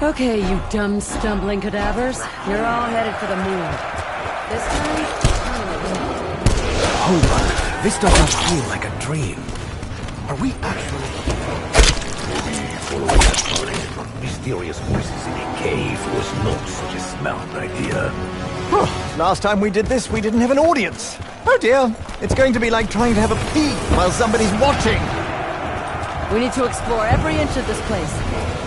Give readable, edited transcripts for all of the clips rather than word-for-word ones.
Okay, you dumb, stumbling cadavers. You're all headed for the moon. This time, permanently. Hold on. This does not feel like a dream. Are we actually... Maybe following that party from mysterious voices in a cave was not such a smart idea. Last time we did this, we didn't have an audience. Oh dear. It's going to be like trying to have a pee while somebody's watching. We need to explore every inch of this place.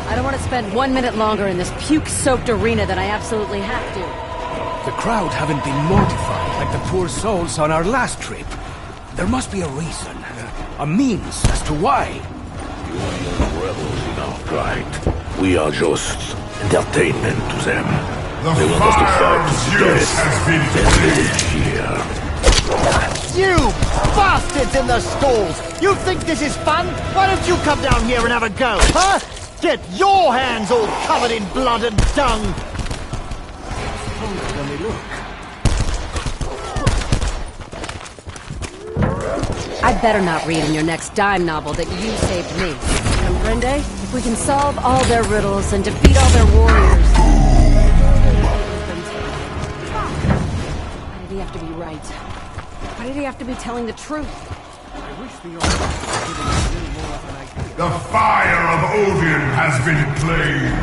I don't want to spend 1 minute longer in this puke-soaked arena than I absolutely have to. The crowd haven't been mortified like the poor souls on our last trip. There must be a reason, a means as to why. You are young rebels in our pride. We are just entertainment to them. They want us to fight to the death. Here. You bastards in the stalls! You think this is fun? Why don't you come down here and have a go, huh? Get your hands all covered in blood and dung! Let me look. I'd better not read in your next dime novel that you saved me. Comprende? If we can solve all their riddles and defeat all their warriors... Why did he have to be right? Why did he have to be telling the truth? I wish the author had given us a little more of an idea. The fire of Odin has been played.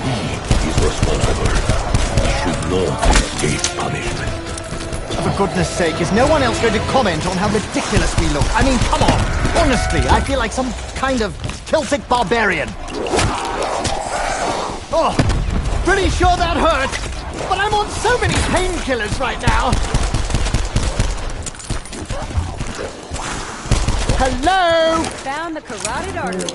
He is responsible. He should not escape punishment. For goodness sake, is no one else going to comment on how ridiculous we look? I mean, come on! Honestly, I feel like some kind of Celtic barbarian. Oh, pretty sure that hurt! But I'm on so many painkillers right now! Hello? Found the carotid artery.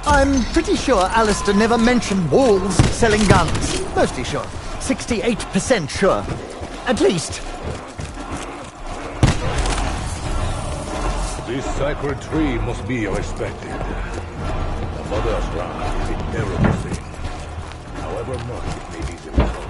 I'm pretty sure Alistair never mentioned wolves selling guns. Mostly sure. 68% sure. At least. This sacred tree must be respected. The Mother's wrath is a terrible thing. However much it may be difficult.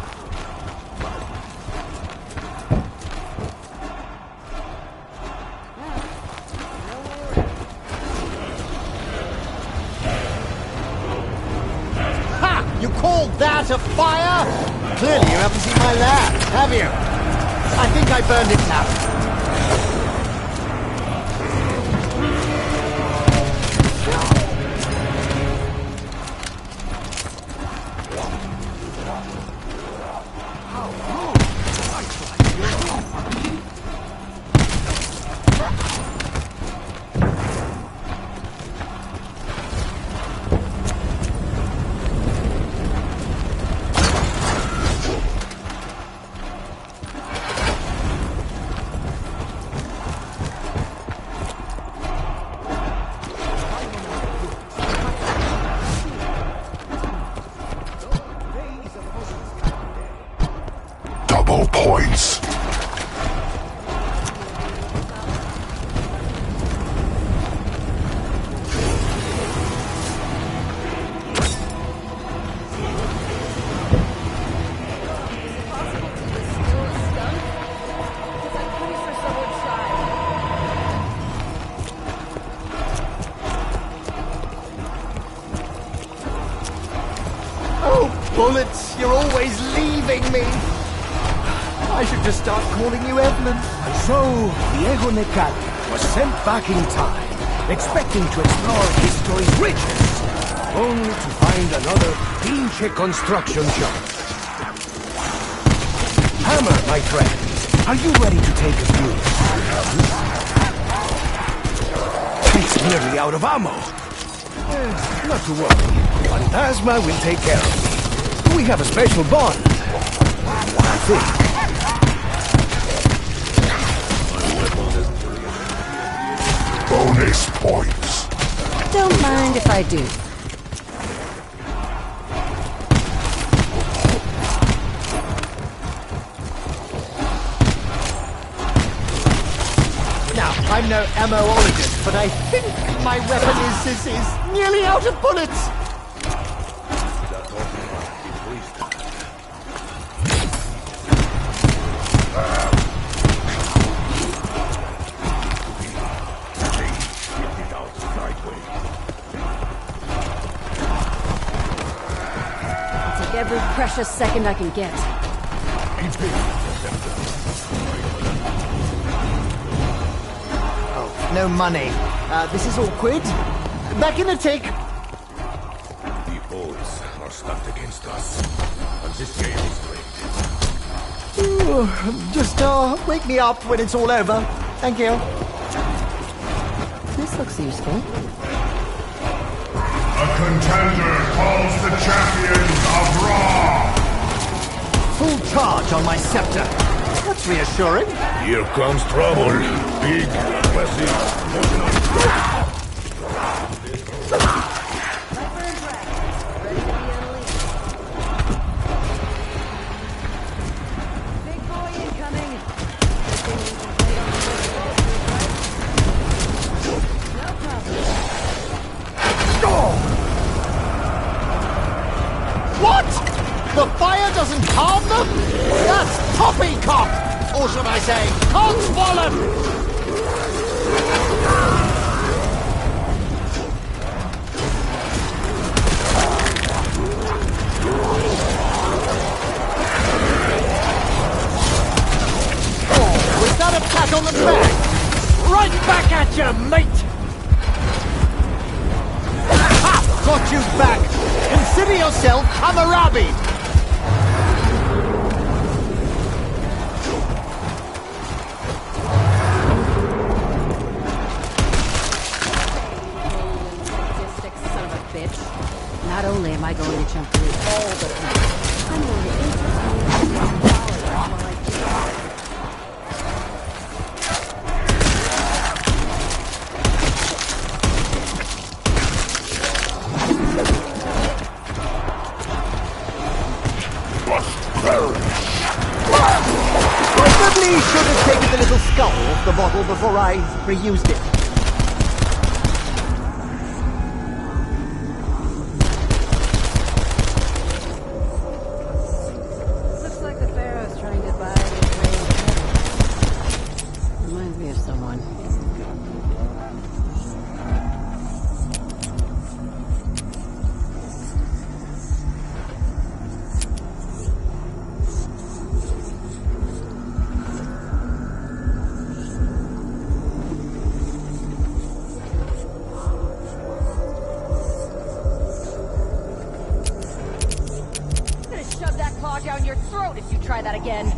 Ha! You called that a fire? Clearly you haven't seen my lab, have you? I think I burned its out. Double points. Oh, bullets, you're always leaving me. I should just start calling you Evelyn. And so, Diego Necali was sent back in time, expecting to explore history's riches, only to find another pinche construction job. Hammer, my friend, are you ready to take a view? It's nearly out of ammo. Not to worry. Phantasma will take care of me. We have a special bond. I think. Bonus points. Don't mind if I do. I'm no ammoologist, but I think my weapon is nearly out of bullets. I'll take every precious second I can get. No money. This is awkward. Back in a tick. The odds are stacked against us, and this game is rigged. Ooh, just wake me up when it's all over. Thank you. This looks useful. A contender calls the champions of Raw! Full charge on my scepter. That's reassuring. Here comes trouble. Big, massive, Big boy incoming. No problem. What? The fire doesn't harm them? That's poppycock! Or should I say, cogswollen! Oh, was that a pat on the back? Right back at you, mate! Ha! Got you back! Consider yourself Hammurabi! Not only am I going to jump through all the planets, I'm going to interview while I do. Probably should have taken the little skull off the bottle before I reused it. Looks like the Pharaoh's trying to buy the train of heaven. Reminds me of someone. I'm gonna shove that claw down your throat if you try that again.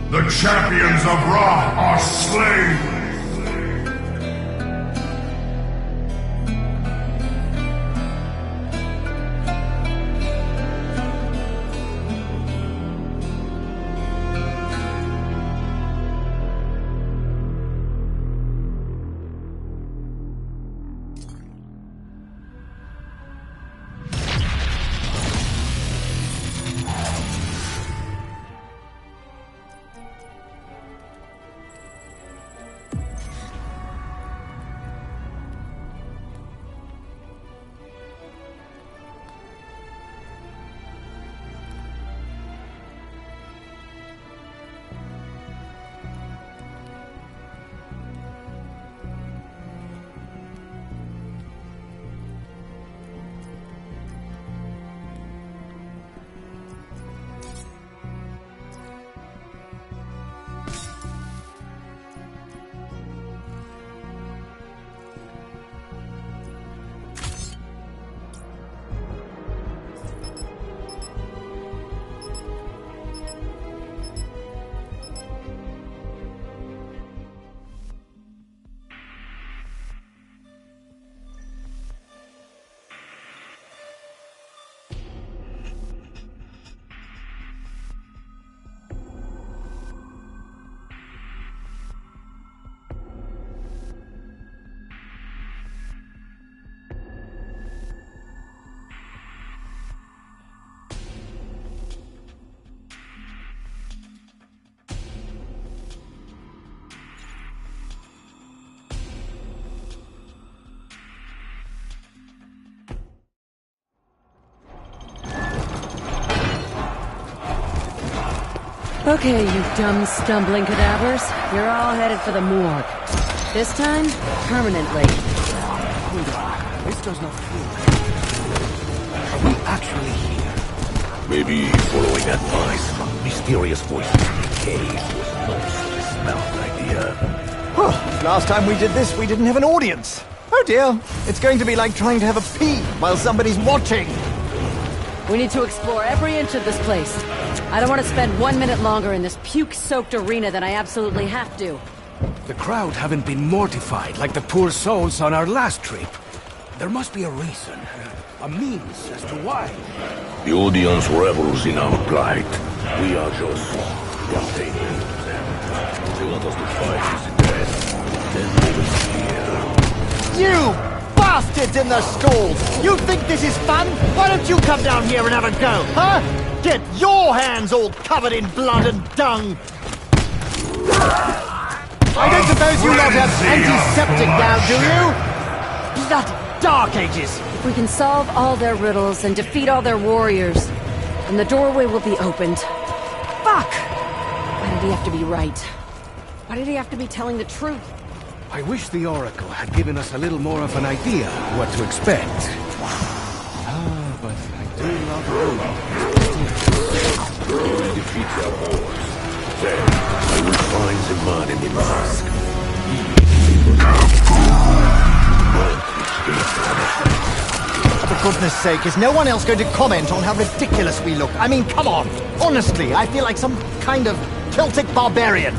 The champions of Ra are slain! Okay, you dumb, stumbling cadavers. You're all headed for the morgue. This time, permanently. Hold on. This does not feel right. Are we actually here? Maybe following advice from mysterious voices in the cave was not such a smart idea. Last time we did this, we didn't have an audience. Oh dear, it's going to be like trying to have a pee while somebody's watching. We need to explore every inch of this place. I don't want to spend 1 minute longer in this puke-soaked arena than I absolutely have to. The crowd haven't been mortified like the poor souls on our last trip. There must be a reason, a means as to why. The audience revels in our plight. We are just entertainment to them. They want us to fight this death. Then they will fear. You bastards in the stalls! You think this is fun? Why don't you come down here and have a go, huh? Get your hands all covered in blood and dung! I don't suppose you lot have antiseptic now, do you? Bloody Dark Ages! If we can solve all their riddles and defeat all their warriors, then the doorway will be opened. Fuck! Why did he have to be right? Why did he have to be telling the truth? I wish the Oracle had given us a little more of an idea what to expect. But I do love Roma. We will defeat their hordes. Then I will find the man in the mask. For goodness sake, is no one else going to comment on how ridiculous we look? I mean, come on! Honestly, I feel like some kind of Celtic barbarian.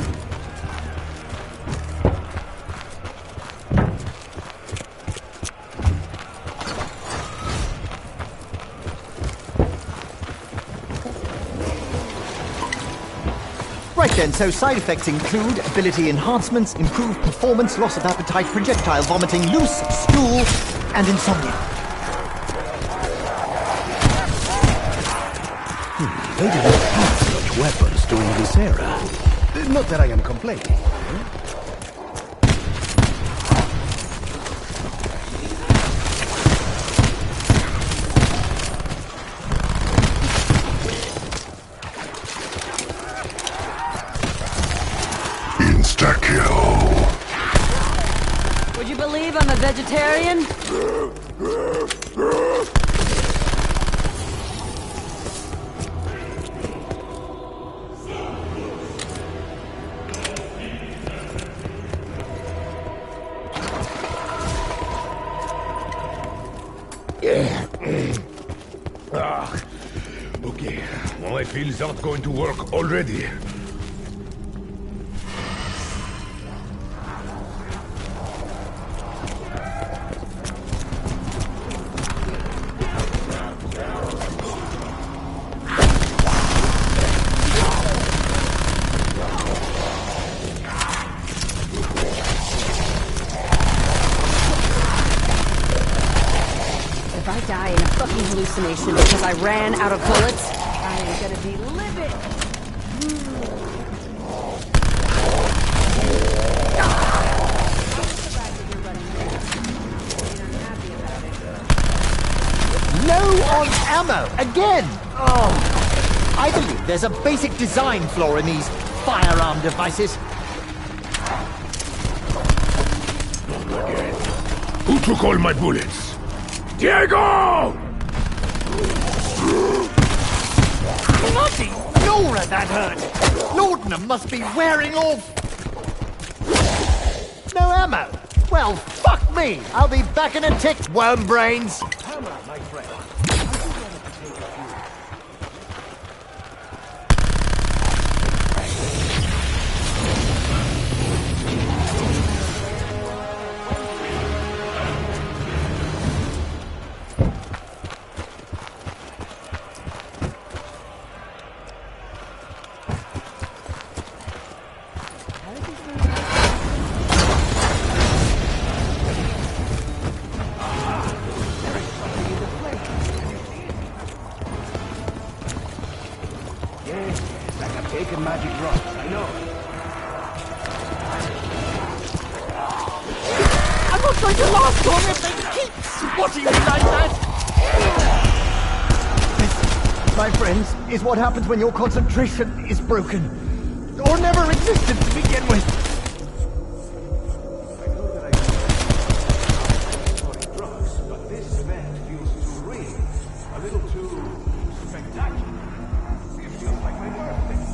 Right then, so side effects include ability enhancements, improved performance, loss of appetite, projectile vomiting, loose stool, and insomnia. They didn't have such weapons during this era. Not that I am complaining. Insta-kill. Would you believe I'm a vegetarian? Okay. Well, I feel it's not going to work already. If I die in a fucking hallucination because I ran out of bullets, I am gonna be livid! Low on ammo! Again! Oh, I believe there's a basic design flaw in these firearm devices. Who took all my bullets? Diego! Bloody Nora, that hurt! Laudanum must be wearing off! No ammo! Well, fuck me! I'll be back in a tick, worm brains! Hammer, my friend. Taking magic rocks, I know. I'm not going to last long if they keep swatting me like that! my friends, is what happens when your concentration is broken. Or never existed to begin with. I know that I storing drugs, but this event feels too real. A little too spectacular. It feels like my birthday.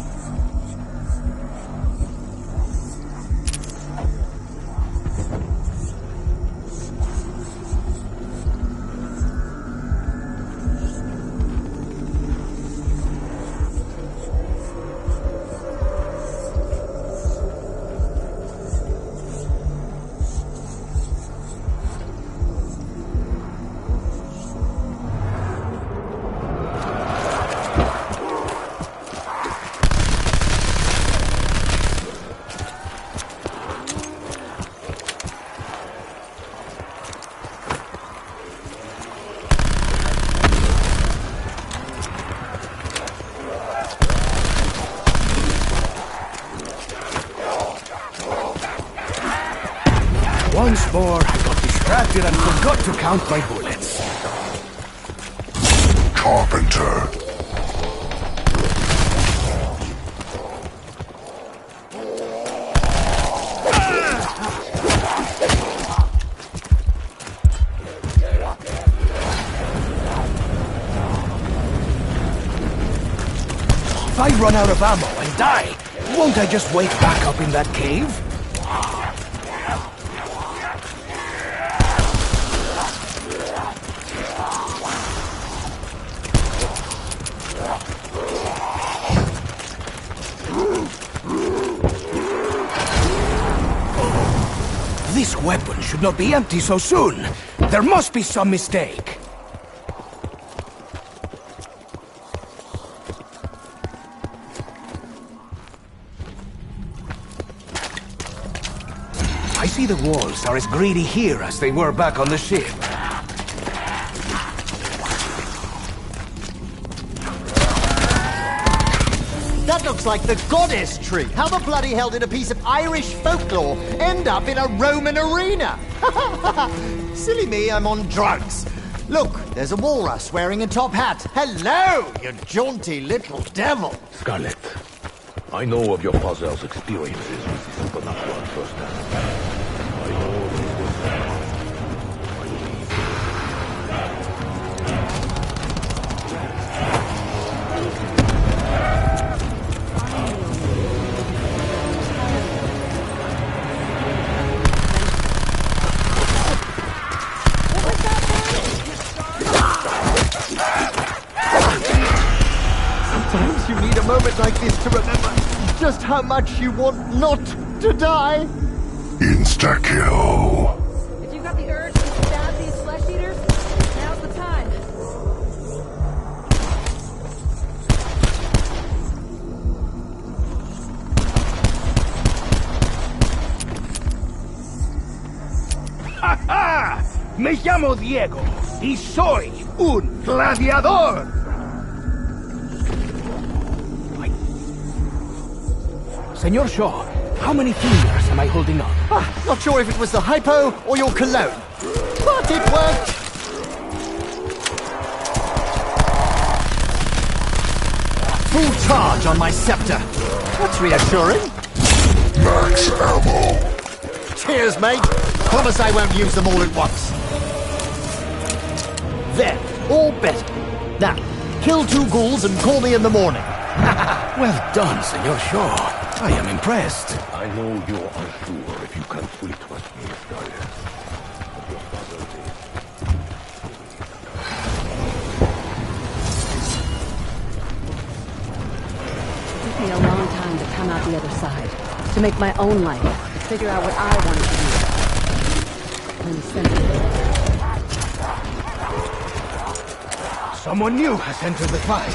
Once more, I got distracted and forgot to count my bullets. Carpenter. If I run out of ammo and die, won't I just wake back up in that cave? This weapon should not be empty so soon. There must be some mistake. I see the walls are as greedy here as they were back on the ship. That looks like the goddess tree. How the bloody hell did a piece of Irish folklore end up in a Roman arena? Silly me, I'm on drugs. Look, there's a walrus wearing a top hat. Hello, you jaunty little devil. Scarlet, I know of your father's experiences with the supernatural firsthand. I know this was I believe. Sometimes you need a moment like this to remember just how much you want not to die. Insta-kill. If you've got the urge to stab these flesh eaters, now's the time. ¡Ja! Me llamo Diego y soy un gladiador. Senor Shaw, how many fingers am I holding up? Not sure if it was the hypo or your cologne, but it worked. Full charge on my scepter. That's reassuring. Max ammo. Cheers, mate. Promise I won't use them all at once. There, all better. Now, kill 2 ghouls and call me in the morning. Well done, Senor Shaw. I am impressed. I know you're unsure if you can fully trust me, Scarlet. But your father did. It took me a long time to come out the other side, to make my own life, to figure out what I wanted to do. And suddenly, Someone new has entered the fight.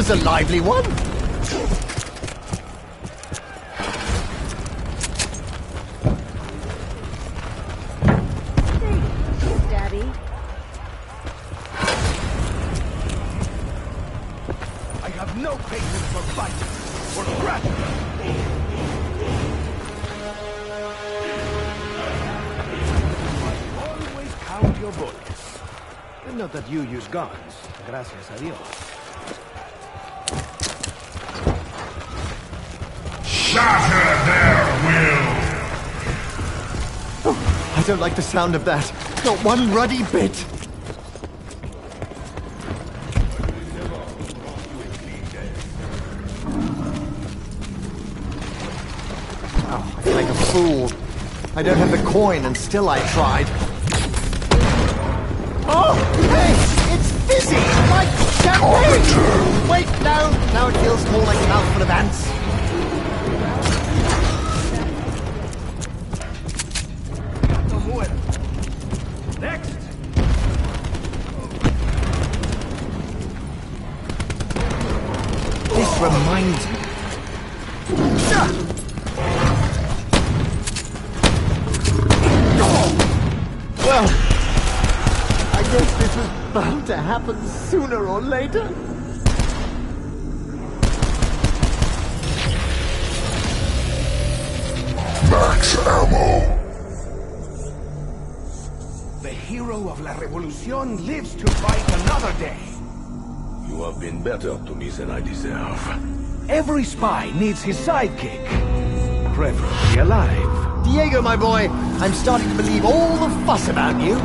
was a lively one. Daddy. I have no patience for fighting, for scrapping. Always count your bullets. Not that you use guns, gracias a Dios. Shatter their will! Oh, I don't like the sound of that. Not one ruddy bit. Oh, I feel like a fool. I don't have the coin, and still I tried. Oh, hey! It's fizzy! Like champagne! Wait, no! Now it feels more like a mouthful of ants. Next! This reminds me. Well, I guess this was bound to happen sooner or later. Max ammo. The hero of La Revolución lives to fight another day. You have been better to me than I deserve. Every spy needs his sidekick. Preferably alive. Diego, my boy, I'm starting to believe all the fuss about you.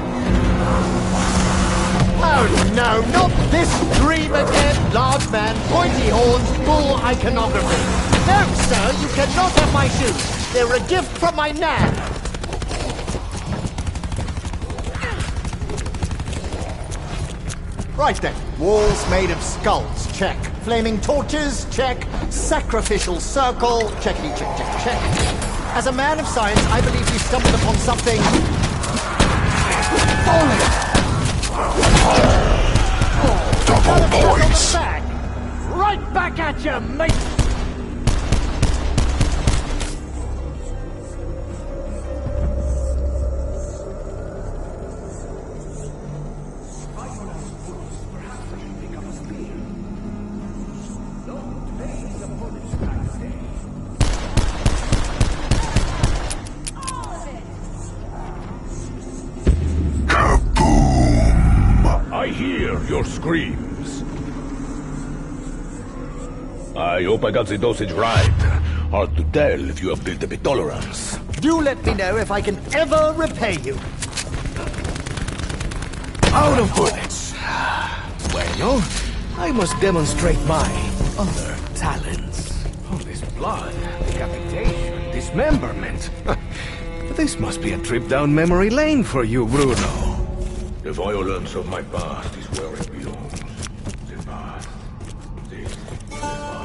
Oh no, not this dream again! Large man, pointy horns, full iconography. No, sir, you cannot have my shoes. They're a gift from my nan. Right then, walls made of skulls, check. Flaming torches, check. Sacrificial circle, checkity check, check, check. As a man of science, I believe we stumbled upon something... Double points. Right back at you, mate! I hear your screams. I hope I got the dosage right. Hard to tell if you have built up a tolerance. Do let me know if I can ever repay you. Out of bullets. Well, I must demonstrate my other talents. All this blood, decapitation, dismemberment. This must be a trip down memory lane for you, Bruno. The violence of my past is where it belongs. The past. This is the Bible.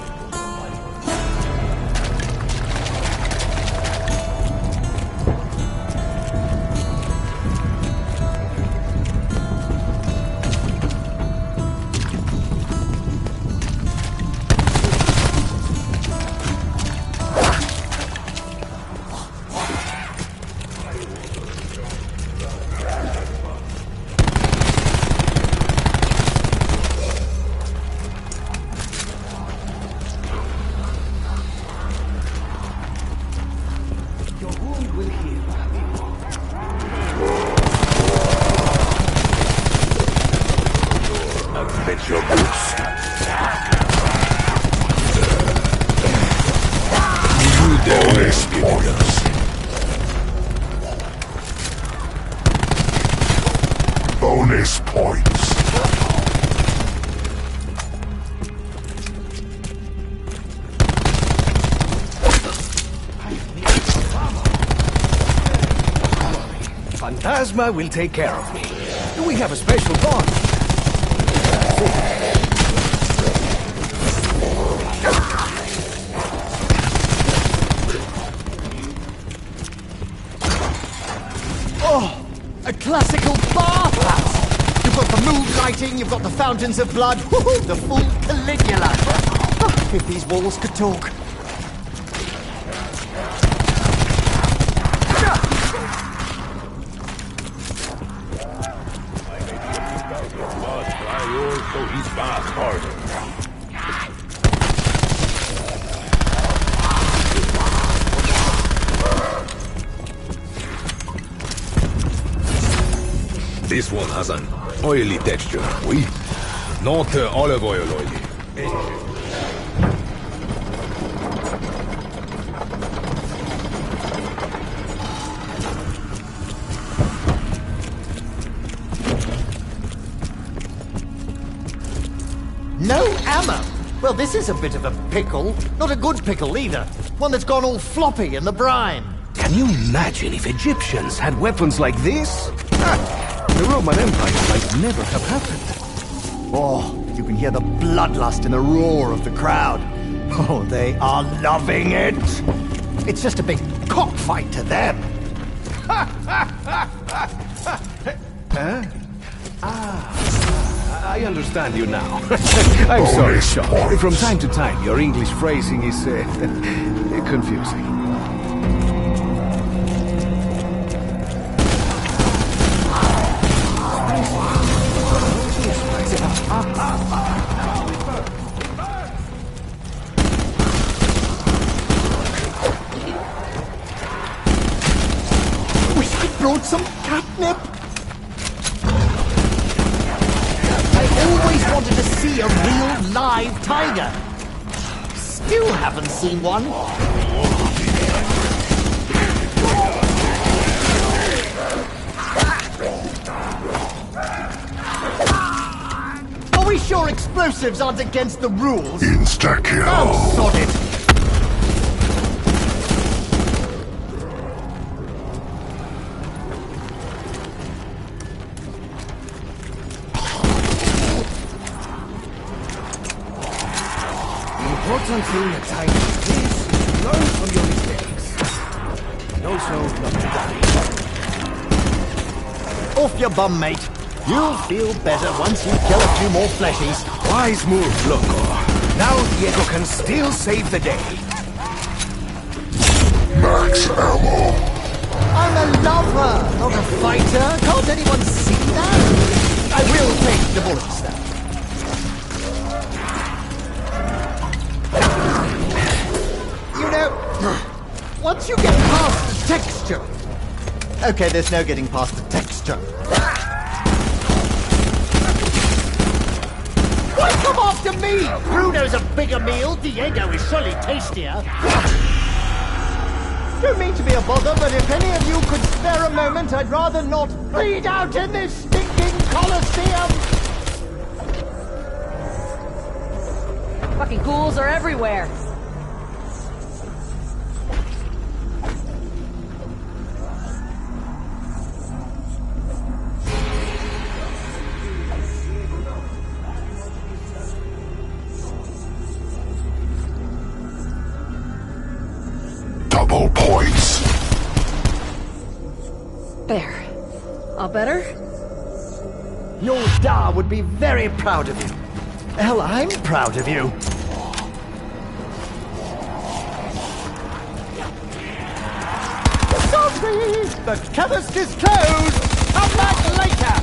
Your wound will heal, amigo. Admit your boots. Bonus points. Bonus points. Phantasma will take care of me. We have a special bond. Oh, a classical bathhouse! You've got the moves I fighting, you've got the fountains of blood, woohoo, the full Caligula. Oh, if these walls could talk. So he's fast harder. This one has an oily texture, oui? Not olive oil oily. No ammo? Well, this is a bit of a pickle. Not a good pickle either. One that's gone all floppy in the brine. Can you imagine if Egyptians had weapons like this? The Roman Empire might never have happened. Oh, you can hear the bloodlust in the roar of the crowd. Oh, they are loving it. It's just a big cockfight to them. I understand you now. I'm sorry, Sean. From time to time, your English phrasing is confusing. Wish I brought some catnip. Always wanted to see a real live tiger. Still haven't seen one. Are we sure explosives aren't against the rules? Insta-kill. Oh, sod it. The important thing at times like this is to learn from your mistakes. And also not to die. Off your bum, mate. You'll feel better once you kill a few more fleshies. Wise move, Loco. Now Diego can still save the day. Max ammo. I'm a lover, not a fighter. Can't anyone see that? I will take the bullets, though. You know, once you get past the texture... Okay, there's no getting past the texture. Why come after me? Bruno's a bigger meal, Diego is surely tastier. Don't mean to be a bother, but if any of you could spare a moment, I'd rather not bleed out in this stinking Colosseum! Fucking ghouls are everywhere. Double points. There. All better? Your Da would be very proud of you. Hell, I'm proud of you. Sorry, the chemist is closed. Come back later.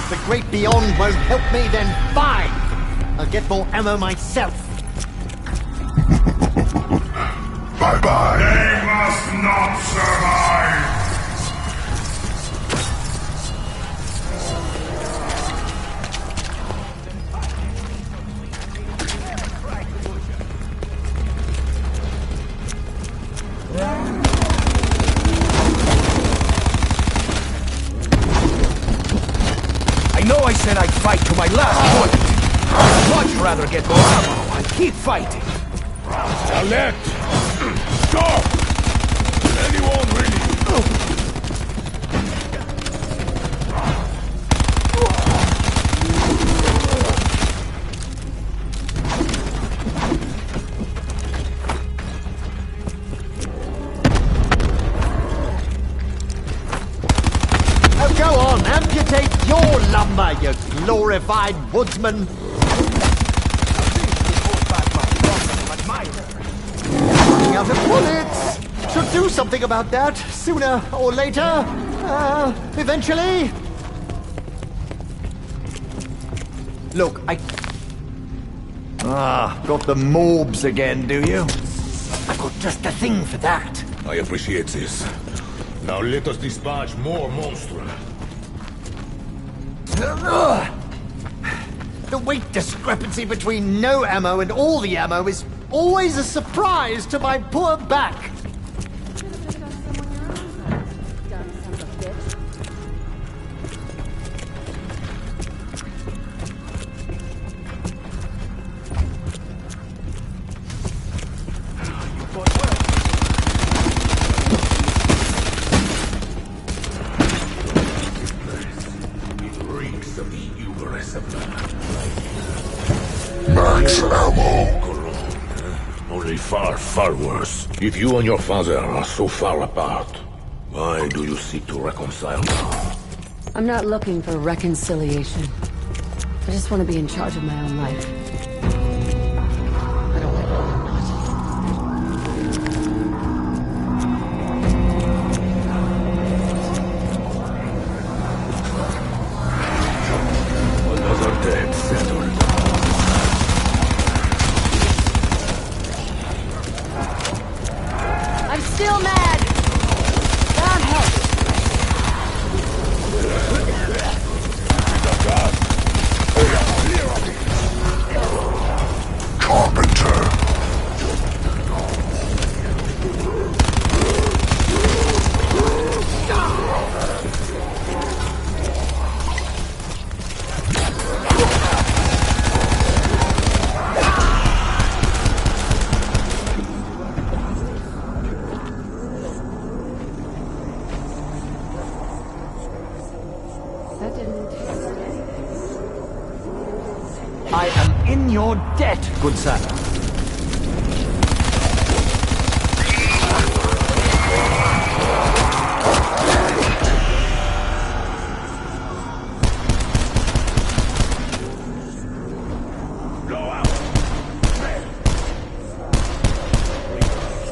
The great beyond won't help me, then fine! I'll get more ammo myself. Bye-bye. They must not survive. know I said I'd fight to my last bullet. I'd much rather get more ammo and keep fighting. Alert! Stop! Anyone ready? Oh, go on, amputate your lumber, you glorified woodsman. Running out of bullets. Should do something about that, sooner or later. Eventually. Look, got the morbs again, do you? I've got just the thing for that. I appreciate this. Now let us dispatch more monsters. The weight discrepancy between no ammo and all the ammo is always a surprise to my poor back. Max ammo. Only far worse. If you and your father are so far apart, why do you seek to reconcile now? I'm not looking for reconciliation. I just want to be in charge of my own life. I don't like it or not. Another dead settled. I'm still mad! That helps! Carpenter. That didn't taste anything. I am in your debt, good sir. Blow out!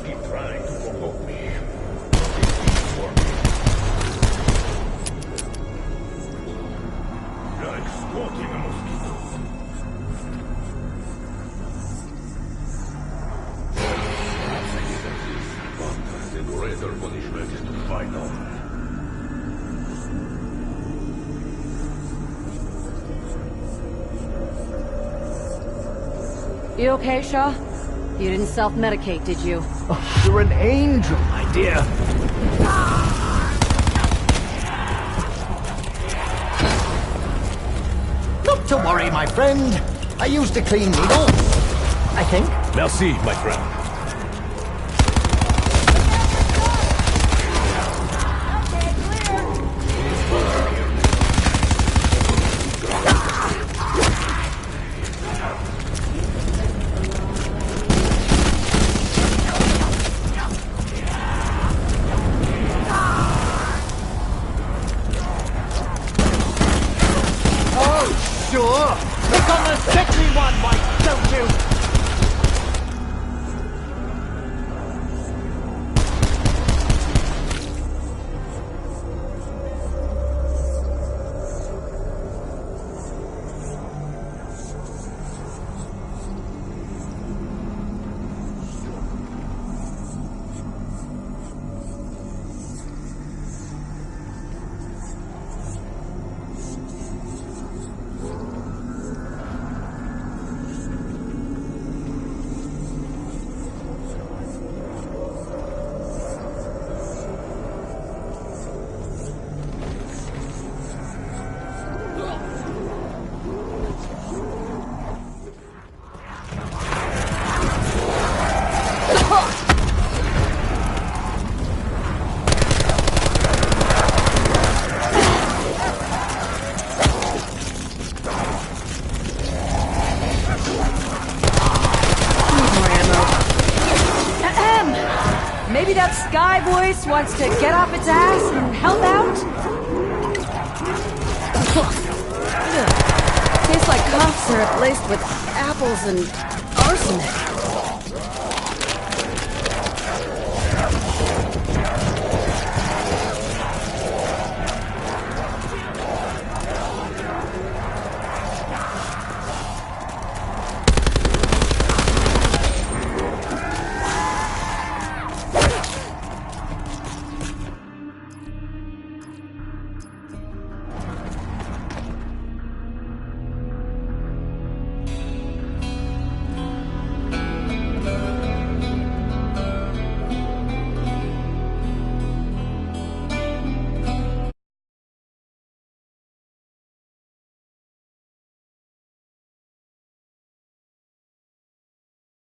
Keep trying to provoke me. This is for me. Like squatting a mosquito. But the greater punishment is to fight on. You okay, Shaw? You didn't self-medicate, did you? Oh, you're an angel, my dear. Not to worry, my friend. I used a clean needle, I think. Merci, my friend. Sure. Look on the sexy one, why don't you? wants to get off its ass and help out? Tastes like cough syrup laced with apples and arsenic.